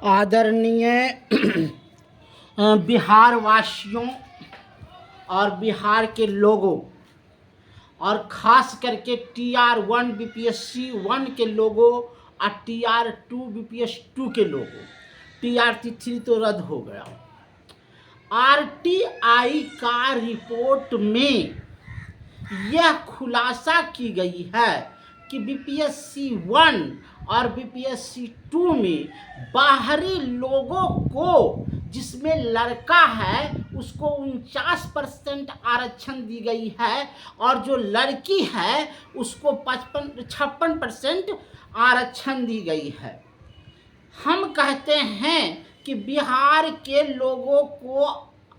आदरणीय बिहार वासियों और बिहार के लोगों और ख़ास करके TR1 BPSC 1 के लोगों और TR2 BPSC 2 के लोगों, TR3 तो रद्द हो गया। RTI का रिपोर्ट में यह खुलासा की गई है कि BPSC 1 और BPSC 2 में बाहरी लोगों को, जिसमें लड़का है उसको 49% आरक्षण दी गई है और जो लड़की है उसको 56% आरक्षण दी गई है। हम कहते हैं कि बिहार के लोगों को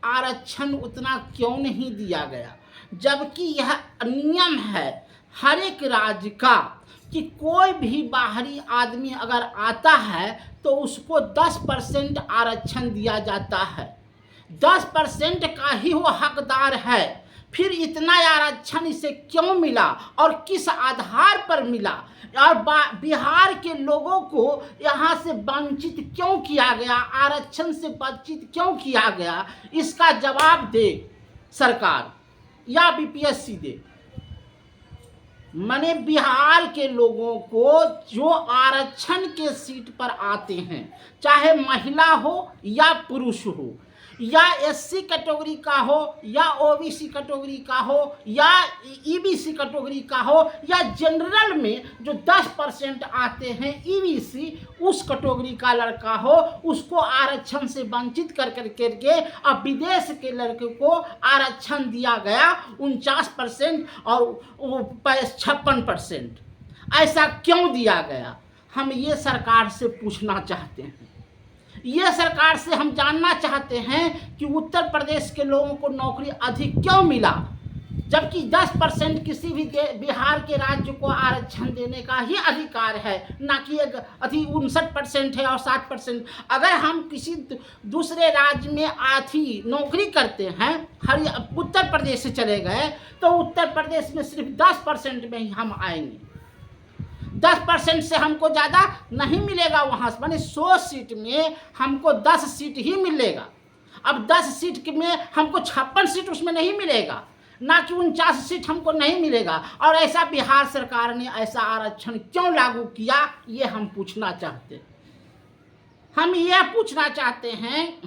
आरक्षण उतना क्यों नहीं दिया गया, जबकि यह नियम है हर एक राज्य का कि कोई भी बाहरी आदमी अगर आता है तो उसको 10% आरक्षण दिया जाता है। 10% का ही वो हकदार है। फिर इतना आरक्षण इसे क्यों मिला और किस आधार पर मिला और बिहार के लोगों को यहाँ से वंचित क्यों किया गया, आरक्षण से वंचित क्यों किया गया, इसका जवाब दे सरकार या BPSC दे। माने बिहार के लोगों को जो आरक्षण के सीट पर आते हैं, चाहे महिला हो या पुरुष हो, या SC कैटेगरी का हो या OBC कैटेगरी का हो या EBC कैटेगरी का हो या जनरल में जो 10% आते हैं EBC, उस कैटेगरी का लड़का हो, उसको आरक्षण से वंचित कर करके अब विदेश के लड़के को आरक्षण दिया गया 49% और 56%। ऐसा क्यों दिया गया, हम ये सरकार से पूछना चाहते हैं। ये सरकार से हम जानना चाहते हैं कि उत्तर प्रदेश के लोगों को नौकरी अधिक क्यों मिला, जबकि 10% किसी भी बिहार के राज्य को आरक्षण देने का ही अधिकार है, ना कि 59% है और 60%। अगर हम किसी दूसरे राज्य में नौकरी करते हैं, उत्तर प्रदेश से चले गए, तो उत्तर प्रदेश में सिर्फ 10% में ही हम आएंगे। 10% से हमको ज़्यादा नहीं मिलेगा वहाँ से, माने 100 सीट में हमको 10 सीट ही मिलेगा। अब 10 सीट में हमको 56 सीट उसमें नहीं मिलेगा, ना कि 49 सीट हमको नहीं मिलेगा। और ऐसा बिहार सरकार ने ऐसा आरक्षण क्यों लागू किया, ये हम पूछना चाहते हैं। हम यह पूछना चाहते हैं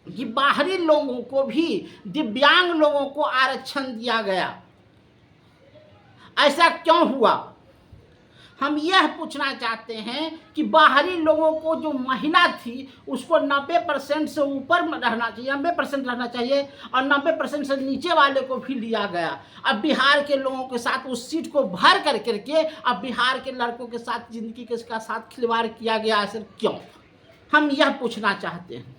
कि बाहरी लोगों को भी, दिव्यांग लोगों को आरक्षण दिया गया, ऐसा क्यों हुआ। हम यह पूछना चाहते हैं कि बाहरी लोगों को, जो महिला थी उसको 90% से ऊपर रहना चाहिए, 90% रहना चाहिए और 90% से नीचे वाले को भी लिया गया। अब बिहार के लोगों के साथ उस सीट को भर कर करके अब बिहार के लड़कों के साथ जिंदगी के साथ खिलवाड़ किया गया, ऐसा क्यों, हम यह पूछना चाहते हैं।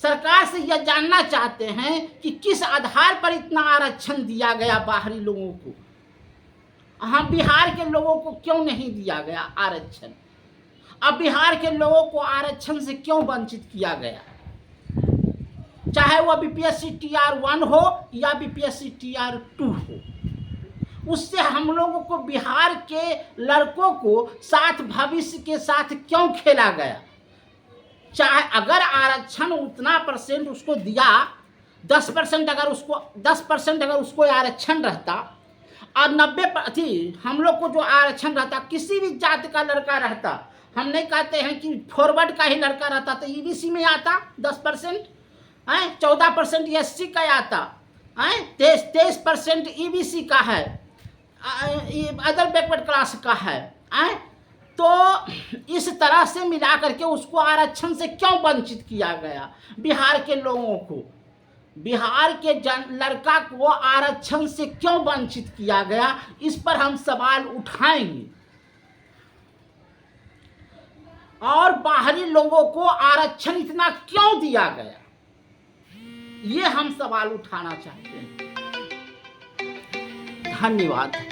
सरकार से यह जानना चाहते हैं कि किस आधार पर इतना आरक्षण दिया गया बाहरी लोगों को, हम बिहार के लोगों को क्यों नहीं दिया गया आरक्षण। अब बिहार के लोगों को आरक्षण से क्यों वंचित किया गया, चाहे वह BPSC TR1 हो या BPSC TR2 हो। उससे हम लोगों को, बिहार के लड़कों को साथ भविष्य के साथ क्यों खेला गया। चाहे अगर आरक्षण उतना % उसको दिया, 10% अगर उसको आरक्षण रहता और 90 हम लोग को जो आरक्षण रहता, किसी भी जाति का लड़का रहता, हम नहीं कहते हैं कि फॉरवर्ड का ही लड़का रहता तो EBC में आता 10%, 14% SC का आता, 23% EBC का है, अदर बैकवर्ड क्लास का है। तो इस तरह से मिला करके उसको आरक्षण से क्यों वंचित किया गया बिहार के लोगों को, बिहार के लड़का को आरक्षण से क्यों वंचित किया गया, इस पर हम सवाल उठाएंगे। और बाहरी लोगों को आरक्षण इतना क्यों दिया गया, ये हम सवाल उठाना चाहते हैं। धन्यवाद।